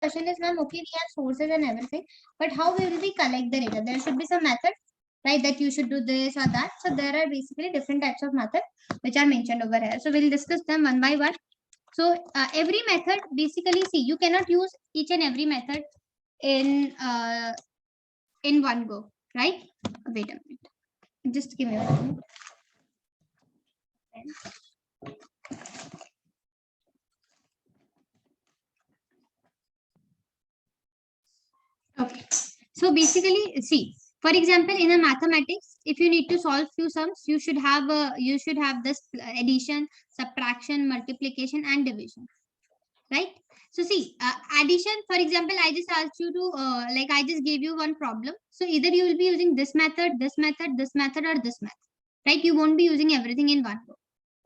question is, ma'am, okay, we have sources and everything, but how will we collect the data? There should be some method, right? That you should do this or that. So there are basically different types of methods which are mentioned over here. So we'll discuss them one by one. So every method, basically, see, you cannot use each and every method in one go, right? Wait a minute. Just give me a minute. Okay. So basically, see, for example, in a mathematics, if you need to solve few sums, you should have this addition, subtraction, multiplication, and division, right? So see, addition, for example, I just asked you to like I just gave you one problem. So either you will be using this method, this method, this method, or this method, right? You won't be using everything in one go,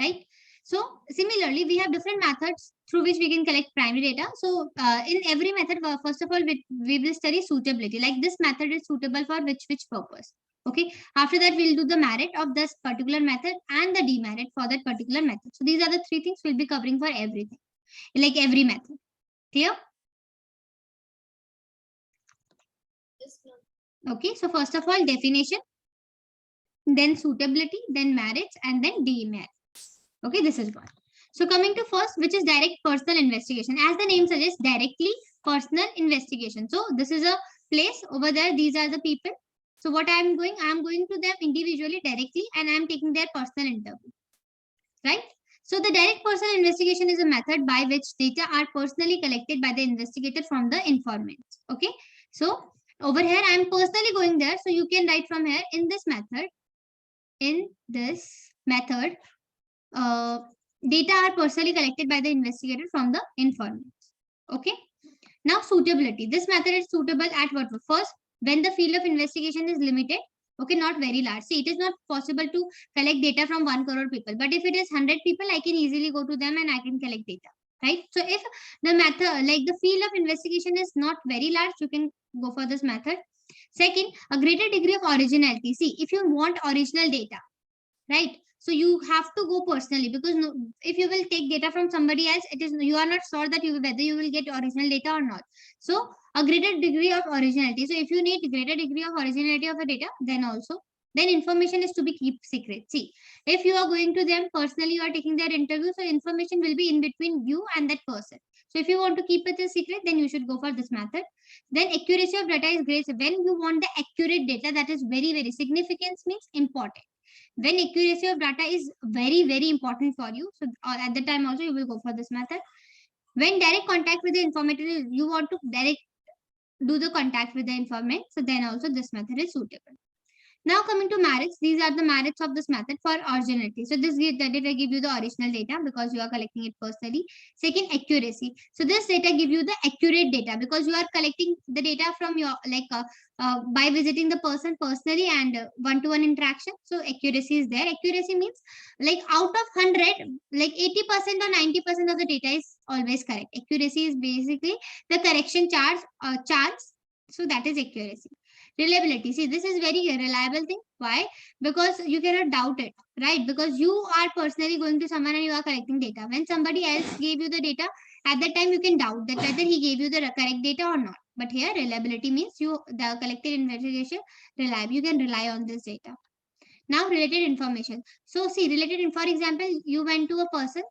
right? So similarly, we have different methods through which we can collect primary data. So in every method, first of all, we will study suitability. Like this method is suitable for which purpose. Okay. After that, we'll do the merit of this particular method and the demerit for that particular method. So these are the three things we'll be covering for everything, like every method. Clear? Okay. So first of all, definition, then suitability, then merits, and then demerits. Okay, this is one. So coming to first, which is direct personal investigation. As the name suggests, directly personal investigation. So this is a place over there. These are the people. So what I am going to them individually, directly, and I am taking their personal interview. Right? So the direct personal investigation is a method by which data are personally collected by the investigator from the informants. Okay. So over here, I am personally going there. So you can write from here in this method. In this method, data are personally collected by the investigator from the informants. Okay. Now suitability. This method is suitable at what? First, when the field of investigation is limited. Okay, not very large. See, it is not possible to collect data from 1 crore people. But if it is 100 people, I can easily go to them and I can collect data. Right? So if the method, like the field of investigation is not very large, you can go for this method. Second, a greater degree of originality. See, if you want original data, right? So you have to go personally, because if you will take data from somebody else, it is you are not sure that whether you will get original data or not. So a greater degree of originality. So if you need greater degree of originality of the data, then information is to be kept secret. See, if you are going to them personally, you are taking their interview, so information will be in between you and that person. So if you want to keep it a secret, then you should go for this method. Then accuracy of data is great. When you want the accurate data, that is very significance means important. When accuracy of data is very important for you, so at the time also you will go for this method. When direct contact with the informant, you want to direct do the contact with the informant, so then also this method is suitable. Now coming to merits, these are the merits of this method for originality. So this data give you the original data because you are collecting it personally. Second, accuracy. So this data give you the accurate data because you are collecting the data from your by visiting the person personally and one-to-one interaction. So accuracy is there. Accuracy means like out of 100, like 80% or 90% of the data is always correct. Accuracy is basically the correction chance. So that is accuracy. Reliability. See, this is very reliable thing. Why? Because you cannot doubt it, right? Because you are personally going to someone and you are collecting data. When somebody else gave you the data, at that time you can doubt that whether he gave you the correct data or not. But here, reliability means the collected investigation reliable. You can rely on this data. Now, related information. So, see, for example, you went to a person.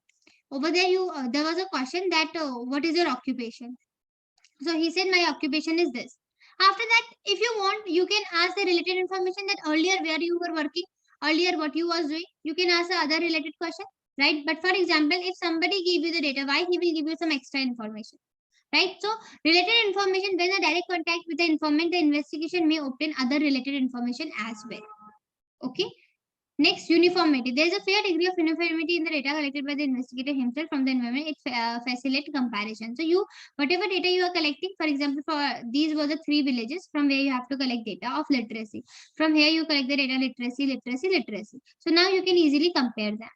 Over there, there was a question that what is your occupation? So he said, my occupation is this. After that, if you want, you can ask the related information that earlier where you were working, earlier what you was doing. You can ask the other related question, right? But for example, if somebody gave you the data, why he will give you some extra information, right? So related information, when a direct contact with the informant, the investigation may obtain other related information as well. Okay. Next, uniformity. There is a fair degree of uniformity in the data collected by the investigator himself from the environment. It facilitates comparison. So whatever data you are collecting, for example, for these were the 3 villages from where you have to collect data of literacy. From here you collect the data literacy. So now you can easily compare them.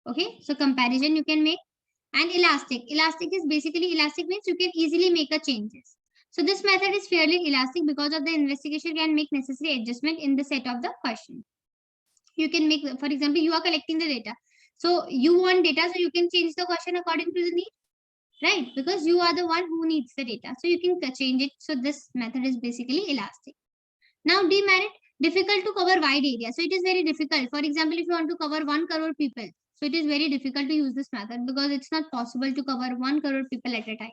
Okay, so comparison you can make. And elastic. Elastic means you can easily make a changes. So this method is fairly elastic because of the investigation can make necessary adjustment in the set of the question. You can make, for example, you are collecting the data, so you want data, so you can change the question according to the need. right? Because you are the one who needs the data. So you can change it. So this method is basically elastic. Now demerit, difficult to cover wide area. So it is very difficult. For example, if you want to cover 1 crore people, so it is very difficult to use this method because it's not possible to cover 1 crore people at a time.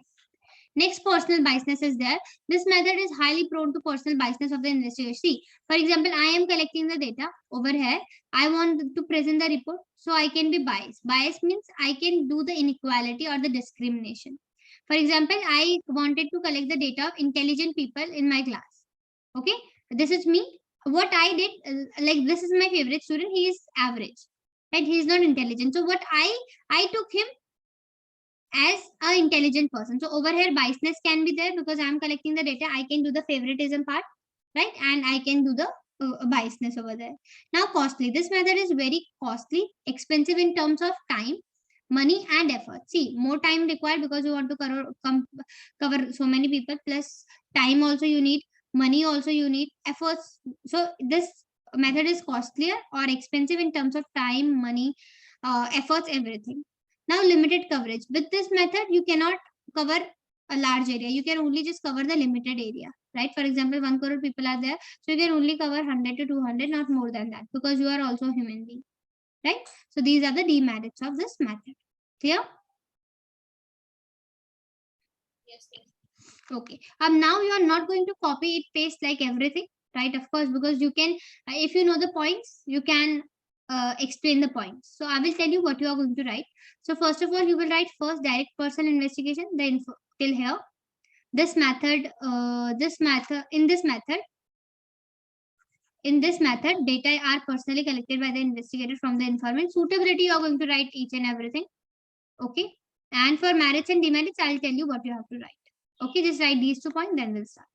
Next, personal biasness is there. This method is highly prone to personal biasness of the investigator. See, for example, I am collecting the data over here. I want to present the report, so I can be biased. Bias means I can do the inequality or the discrimination. For example, I wanted to collect the data of intelligent people in my class. Okay, this is me. What I did, like this is my favorite student. He is average, right? He is not intelligent. So what I took him as an intelligent person. So over here, biasness can be there because I'm collecting the data. I can do the favoritism part, right? And I can do the biasness over there. Now, costly. This method is very costly, expensive in terms of time, money, and effort. See, more time required because you want to cover so many people, plus time also you need, money also you need, efforts. So this method is costlier or expensive in terms of time, money, efforts, everything. Now, limited coverage. With this method, you cannot cover a large area. You can only just cover the limited area, right? For example, 1 crore people are there. So you can only cover 100 to 200, not more than that, because you are also a human being, right? So these are the demerits of this method. Clear? Yes, yes. Okay. Now you are not going to copy it, paste like everything, right? Of course, because you can, if you know the points, you can explain the points. So I will tell you what you are going to write. So first of all, you will write first direct personal investigation, then till here. In this method, data are personally collected by the investigator from the informant. Suitability, you are going to write each and everything. Okay. And for merits and demerits, I'll tell you what you have to write. Okay, just write these 2 points, then we'll start.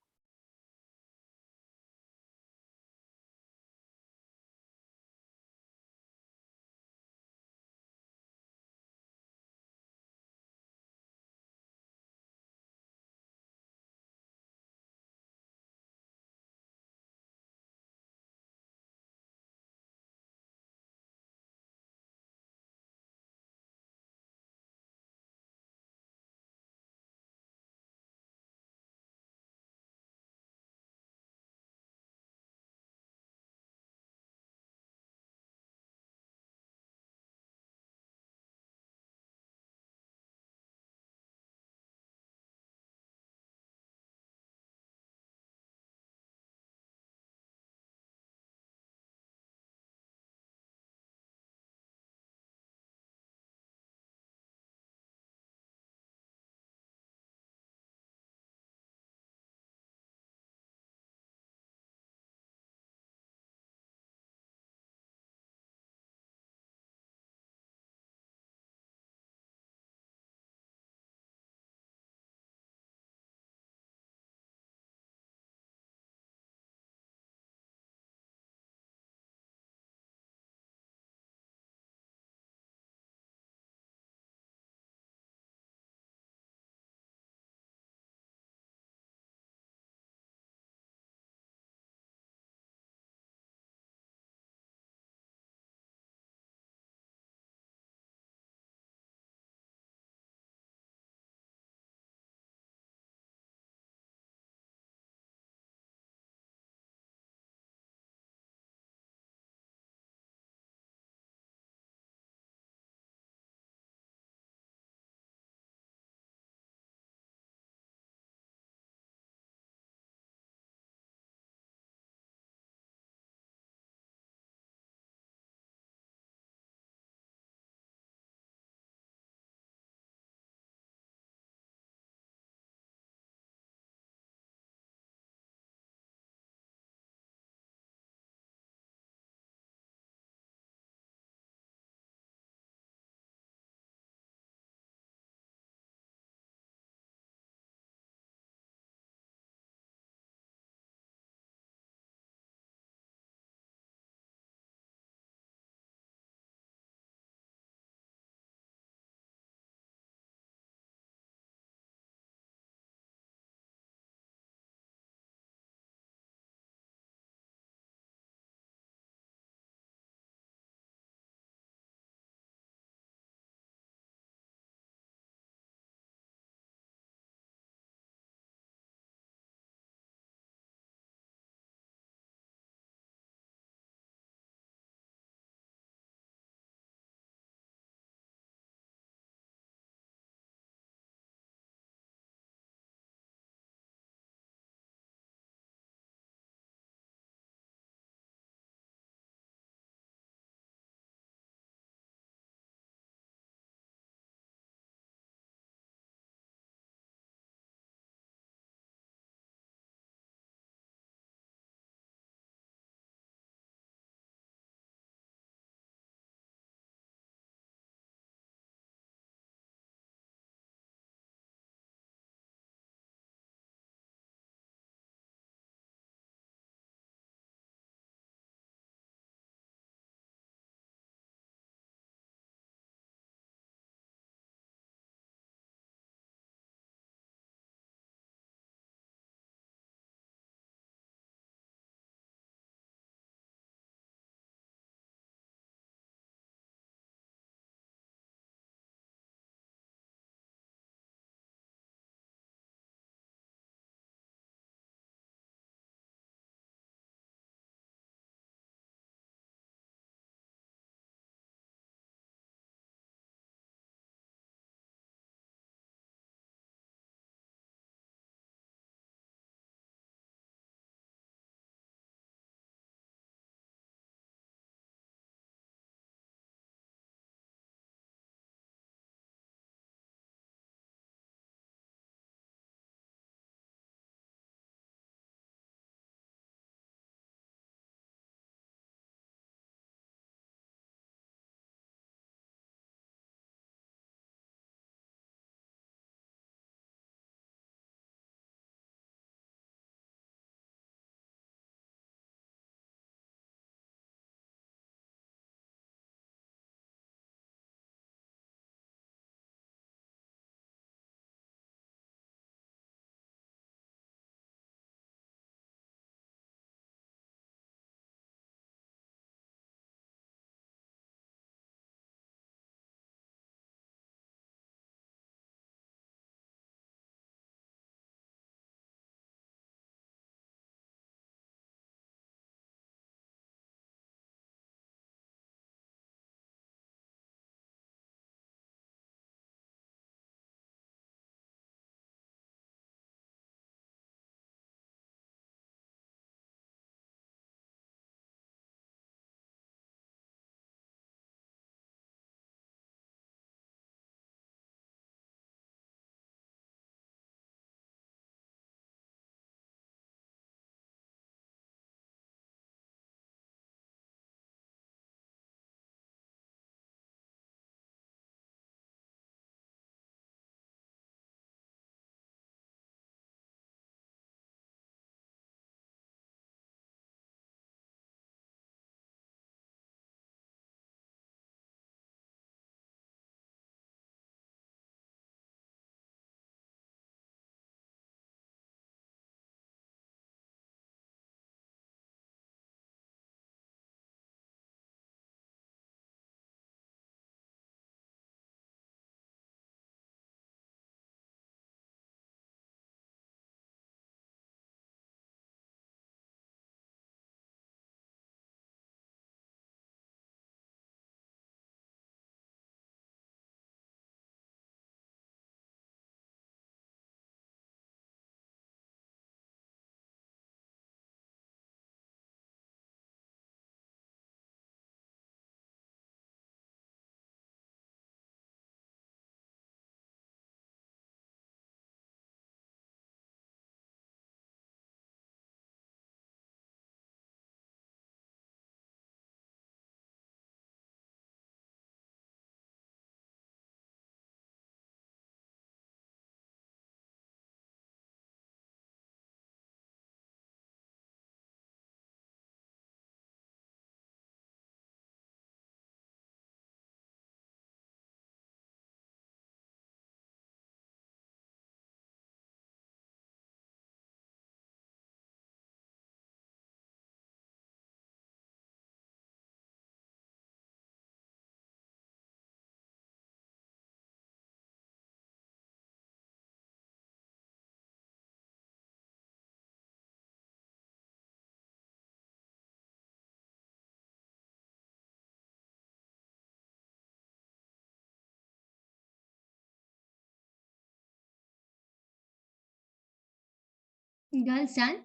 Girls done.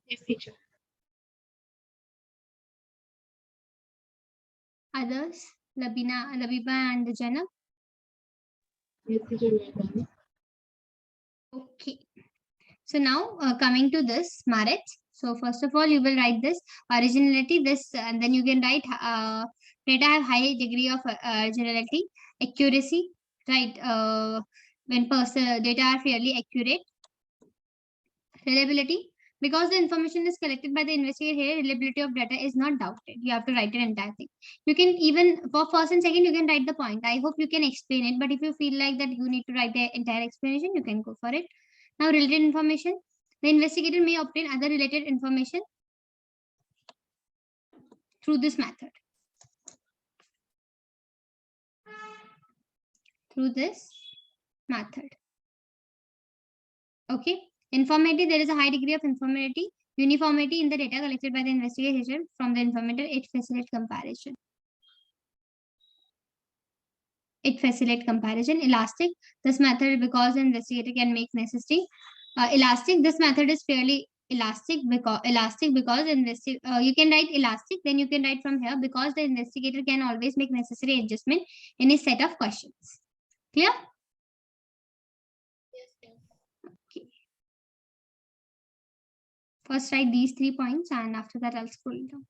Yes, teacher. Others, Labiba and Janab. Yes, teacher. We are done. Okay. So now coming to this merit. So first of all, you will write this originality, this, and then you can write data have high degree of originality, accuracy, right? When data are fairly accurate, reliability. Because the information is collected by the investigator here, reliability of data is not doubted. You have to write an entire thing. You can even for first and second, you can write the point. I hope you can explain it. But if you feel like that you need to write the entire explanation, you can go for it. Now, related information. The investigator may obtain other related information through this method. Through this method. Okay. Informality, there is a high degree of informality. Uniformity in the data collected by the investigation from the informator, it facilitates comparison. It facilitates comparison. Elastic, this method, because the investigator can make necessary. Elastic, this method is fairly elastic because you can write elastic, then you can write from here because the investigator can always make necessary adjustment in a set of questions. Clear? Yes, yes. Okay. First write these 3 points and after that I'll scroll down.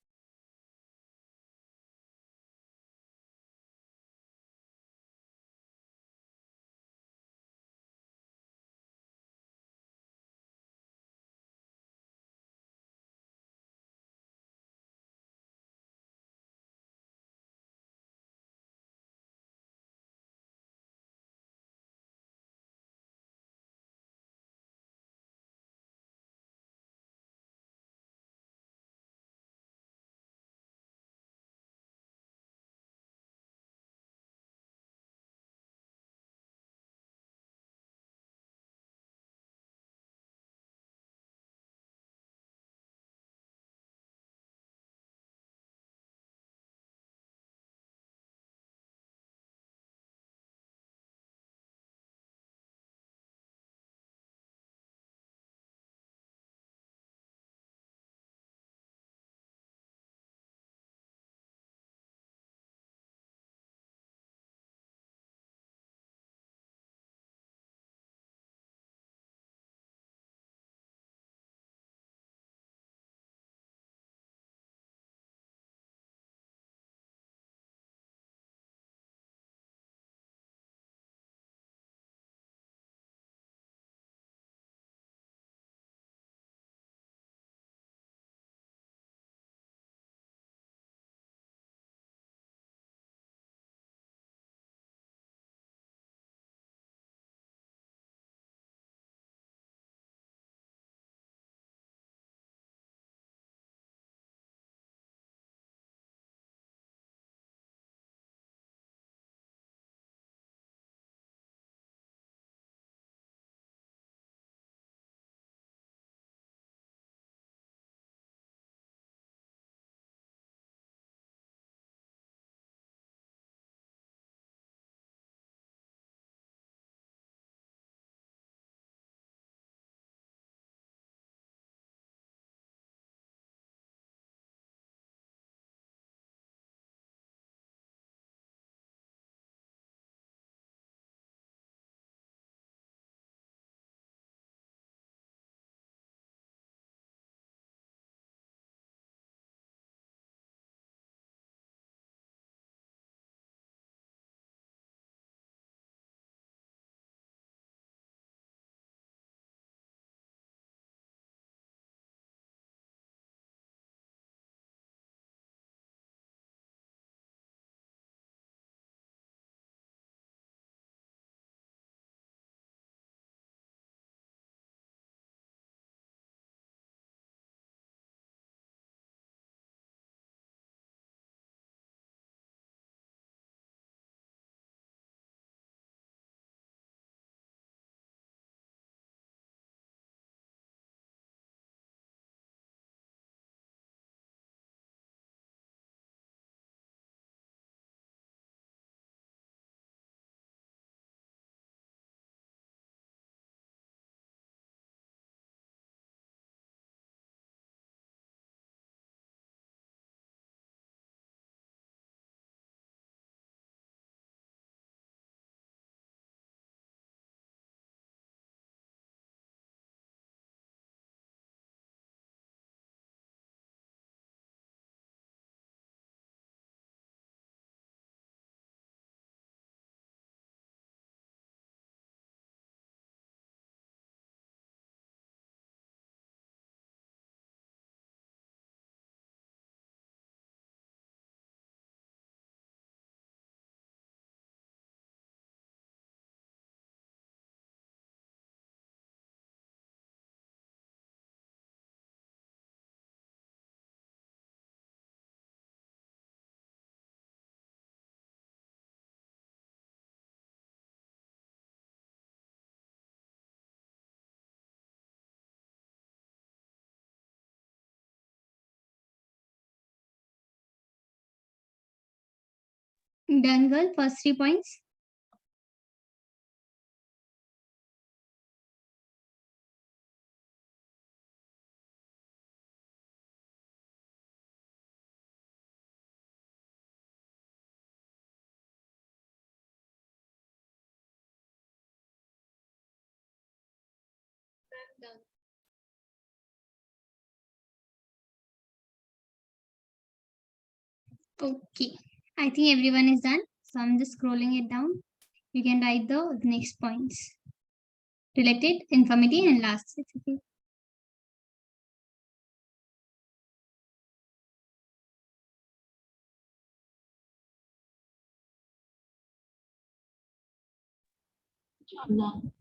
Done, girl. First 3 points. Done. Okay. I think everyone is done. So I'm just scrolling it down. You can write the next points. Related, informative, and last. Okay. Done.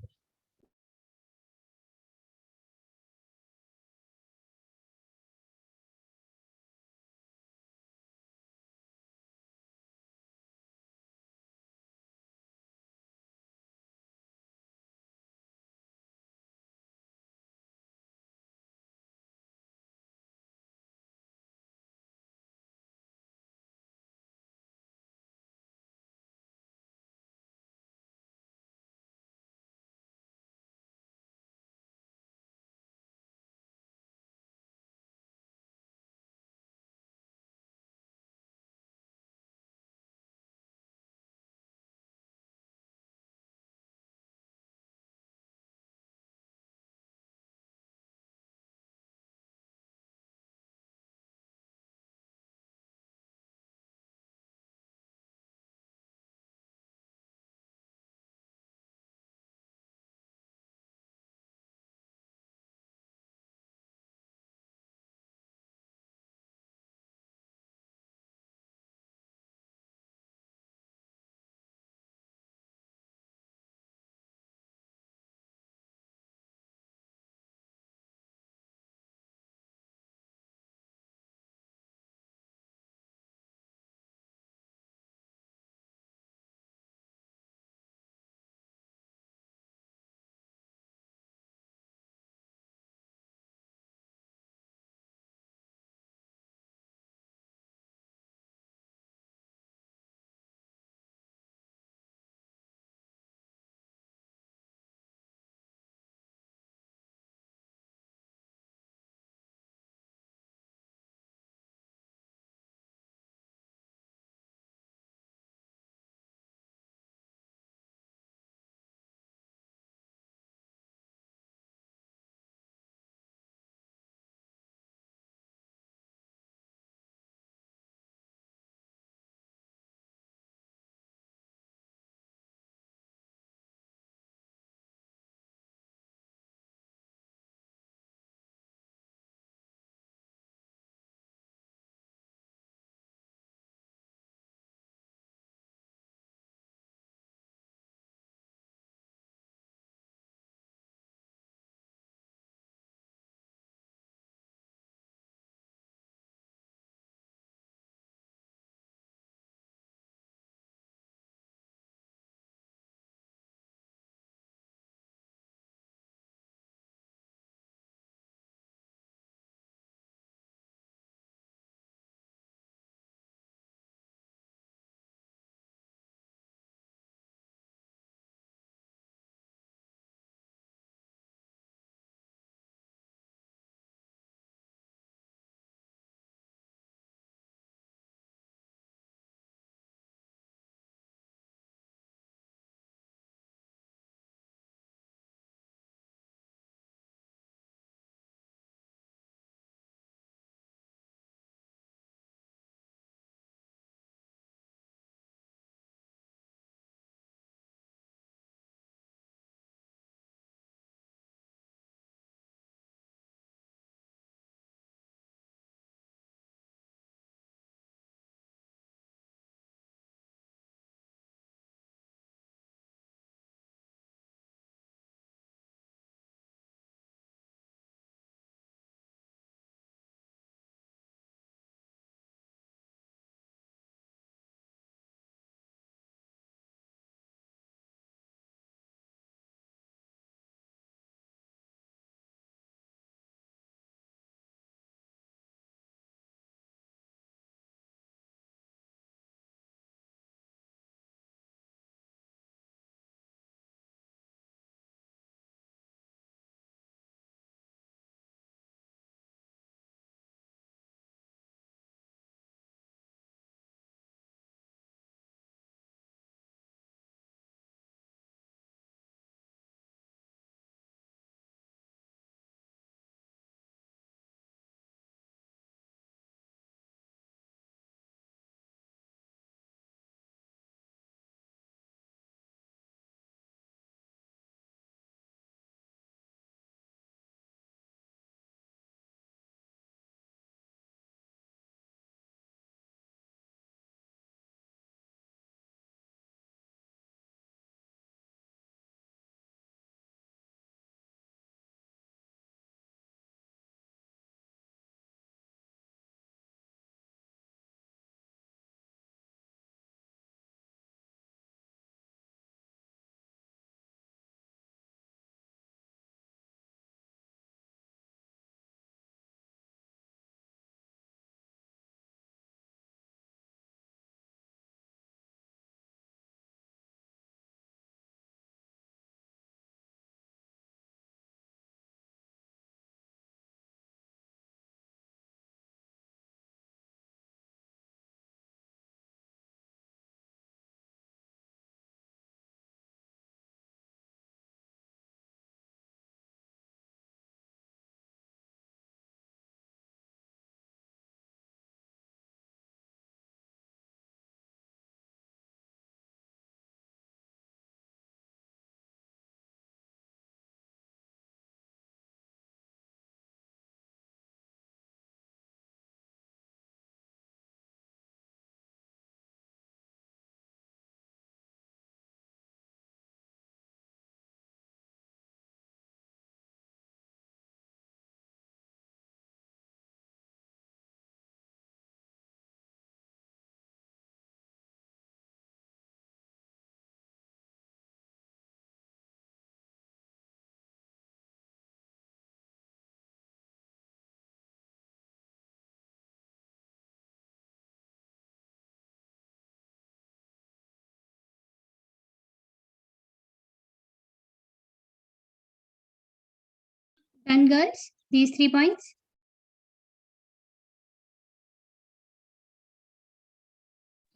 Done, girls? These 3 points?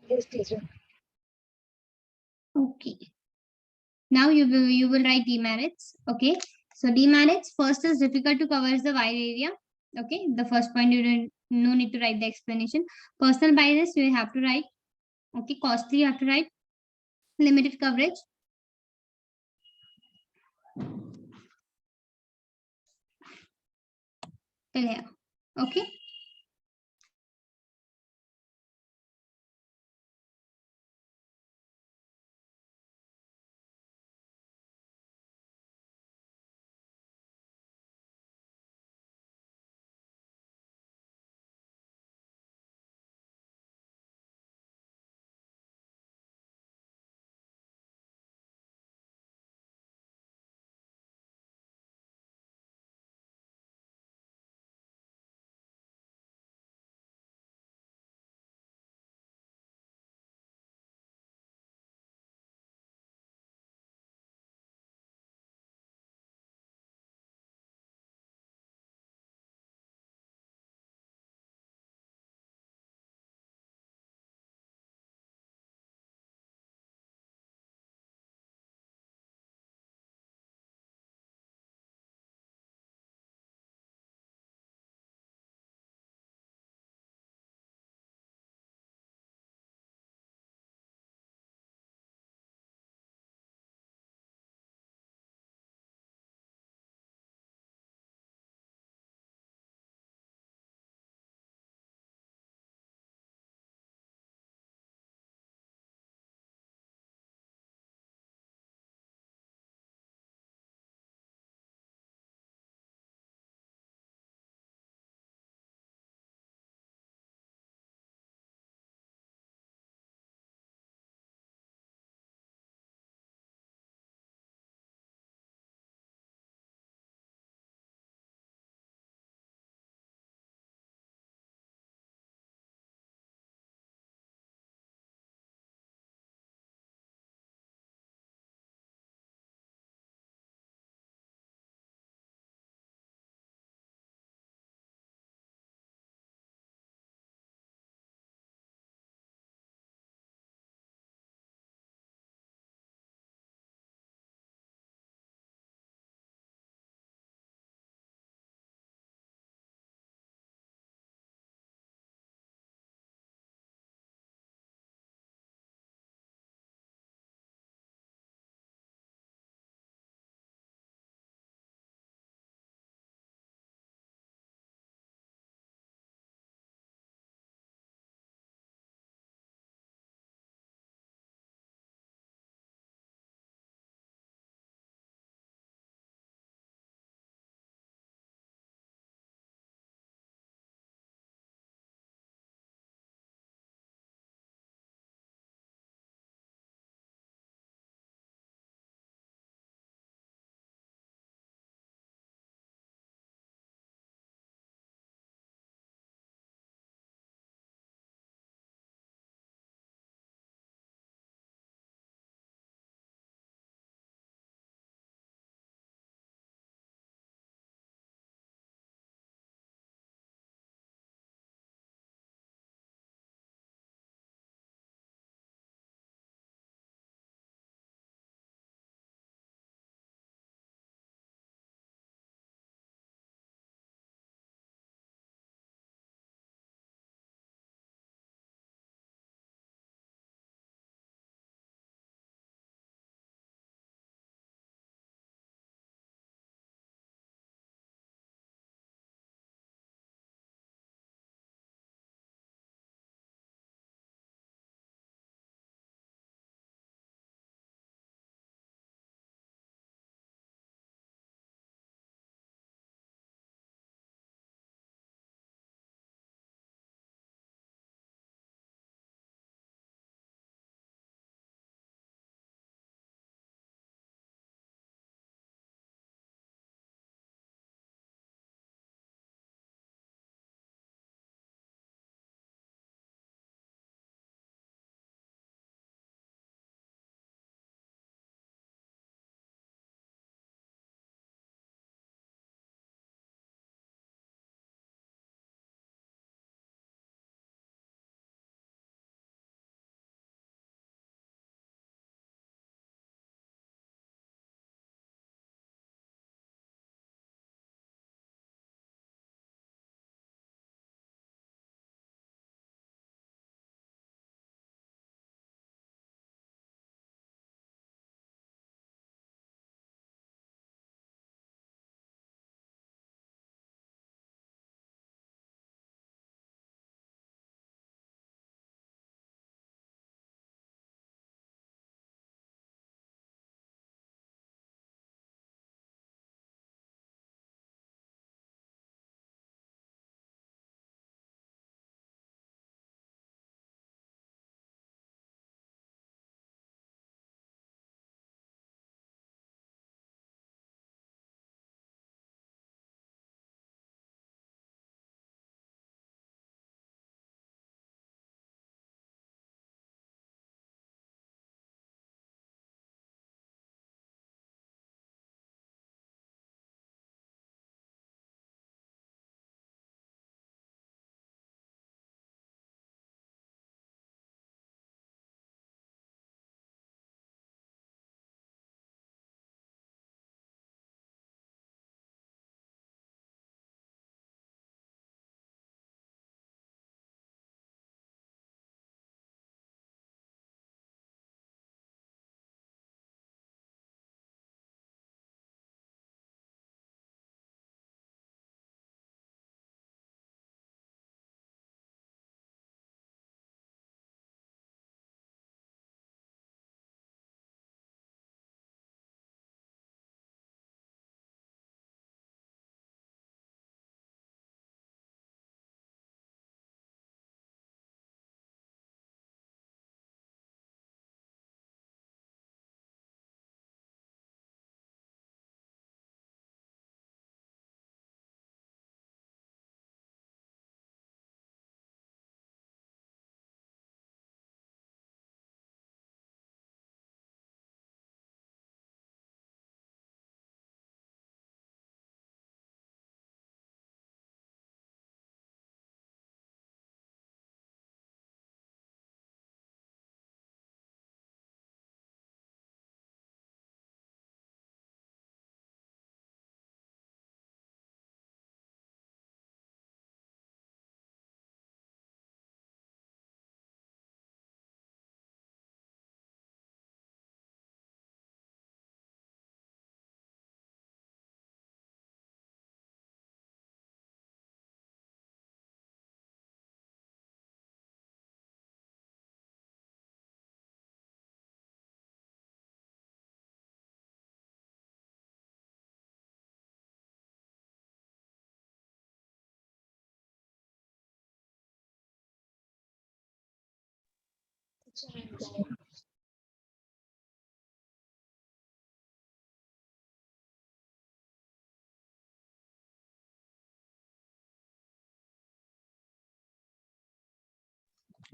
Yes, teacher. Okay. Now you will write demerits. Okay. So demerits first is difficult to cover the wide area. Okay. The first point you don't no need to write the explanation. Personal bias you have to write. Okay. Costly you have to write. Limited coverage. Till here. Okay.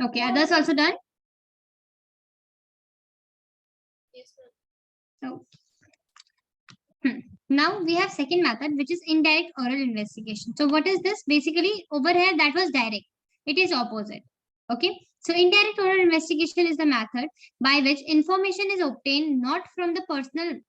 Okay, others also done? So, now we have second method, which is indirect oral investigation. So what is this? Basically, over here that was direct. It is opposite. Okay. So indirect oral investigation is the method by which information is obtained not from the person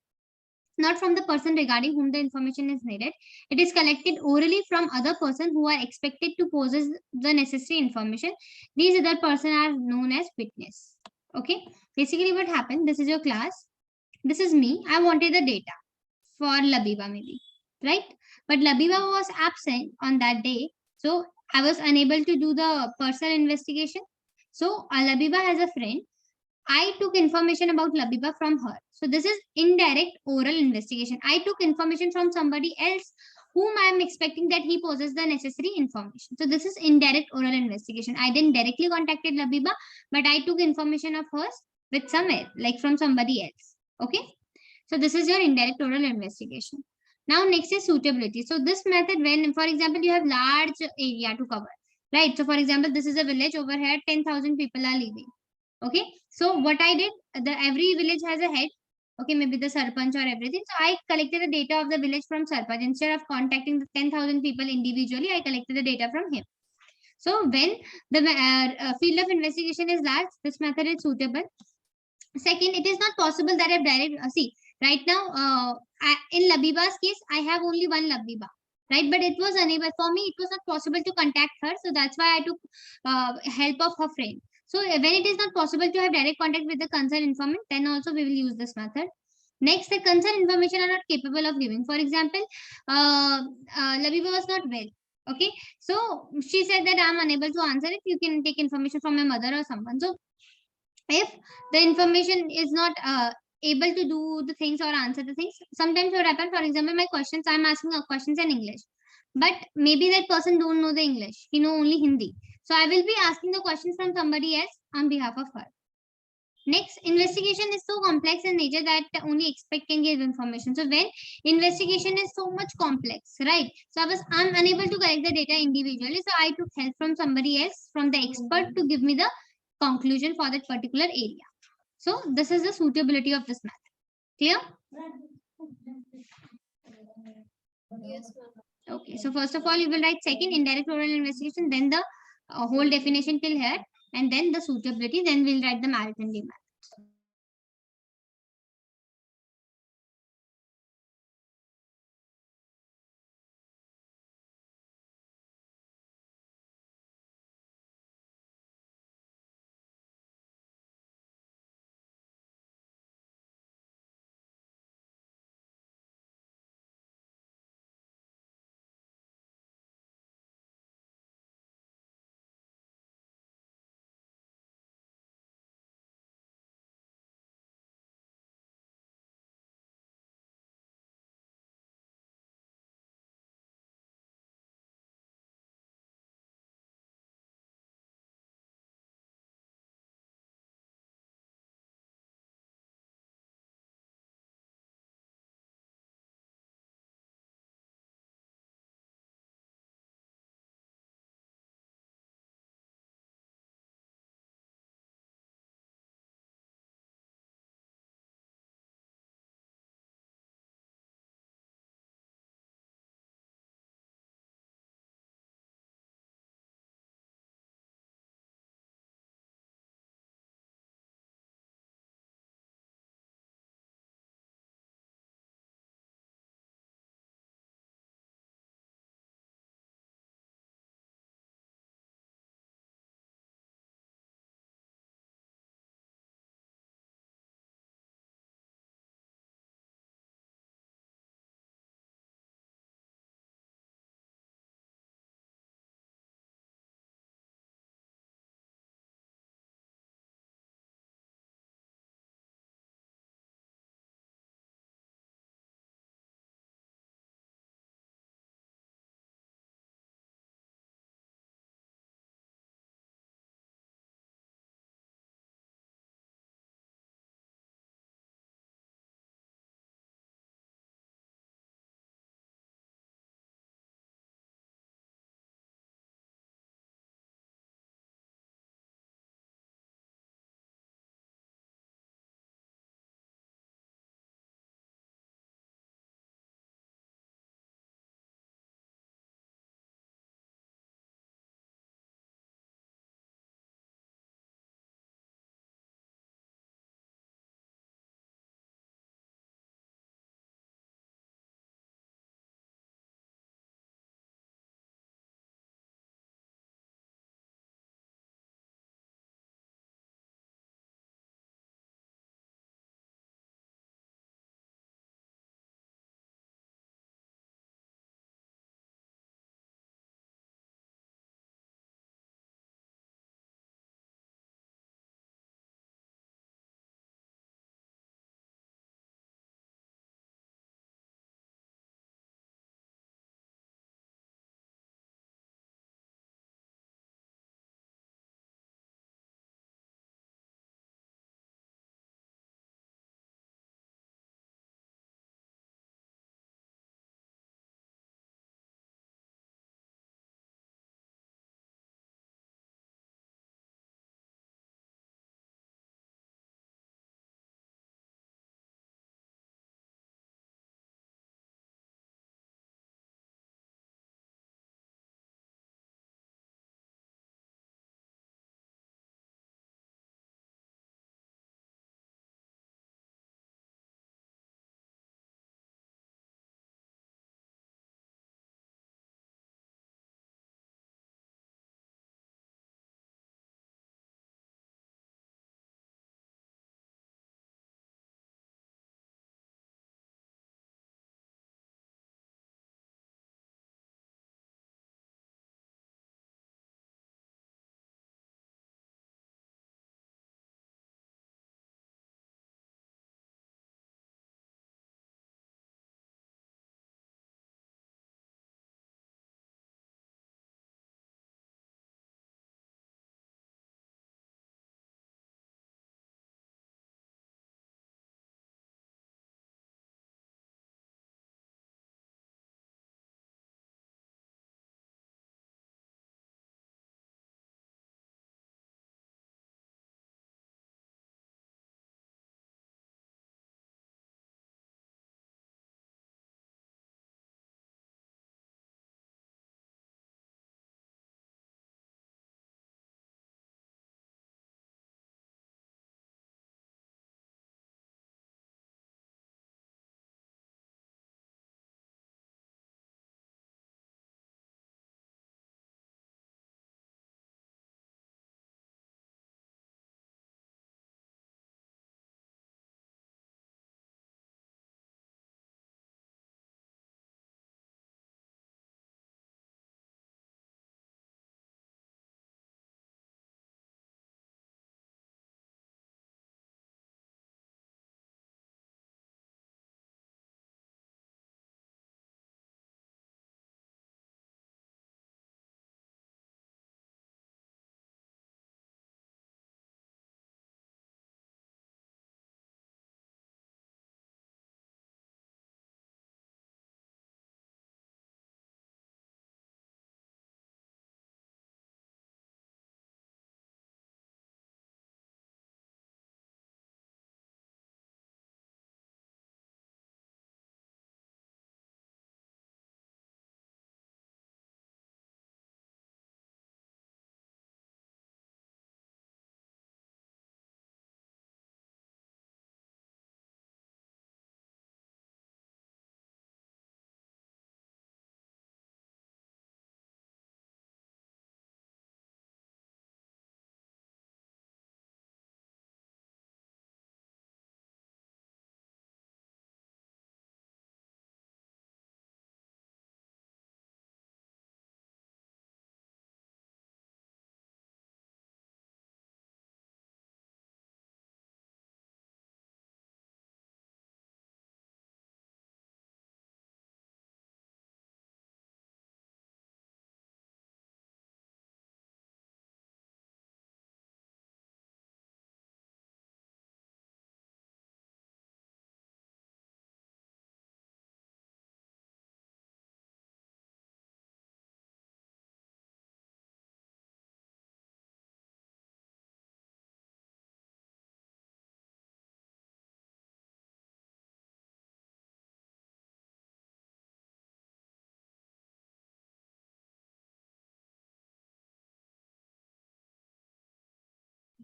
regarding whom the information is needed. It is collected orally from other person who are expected to possess the necessary information. These other person are known as witness. Okay. Basically, what happened? This is your class. This is me. I wanted the data for Labiba maybe, right? But Labiba was absent on that day, so I was unable to do the personal investigation. So Labiba has a friend. I took information about Labiba from her. So this is indirect oral investigation. I took information from somebody else whom I am expecting that he possesses the necessary information. So this is indirect oral investigation. I didn't directly contacted Labiba, but I took information of hers with like from somebody else. Okay. So this is your indirect oral investigation. Now next is suitability. So this method, when for example you have large area to cover, right? So for example, this is a village over here, 10,000 people are living. Okay. So what I did, every village has a head. Okay, maybe the sarpanch or everything. So I collected the data of the village from sarpanch. Instead of contacting the 10,000 people individually, I collected the data from him. So when the field of investigation is large, this method is suitable. Second, it is not possible that a direct see right now in Labiba's case, I have only one Labiba, right? But it was unable for me. It was not possible to contact her, so that's why I took help of her friend. So when it is not possible to have direct contact with the concerned informant, then also we will use this method. Next, the concerned information are not capable of giving. For example, Labiba was not well. Okay, so she said that I'm unable to answer it. You can take information from my mother or someone. So if the information is not able to do the things or answer the things, sometimes what happen, for example, my questions, I'm asking questions in English, but maybe that person don't know the English, he know only Hindi. So I will be asking the questions from somebody else on behalf of her. Next, investigation is so complex in nature that only expert can give information. So when investigation is so much complex, right? So I'm unable to collect the data individually. So I took help from somebody else, from the expert, to give me the conclusion for that particular area. So this is the suitability of this method. Clear? Yes, Okay. So first of all, you will write second indirect oral investigation, then the whole definition till here, and then the suitability. Then we'll write the merit and demand.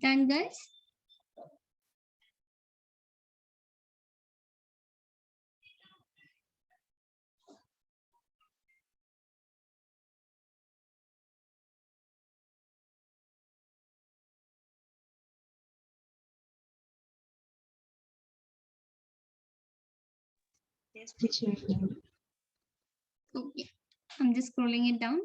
Done, guys? Yes, teacher. Okay. I'm just scrolling it down.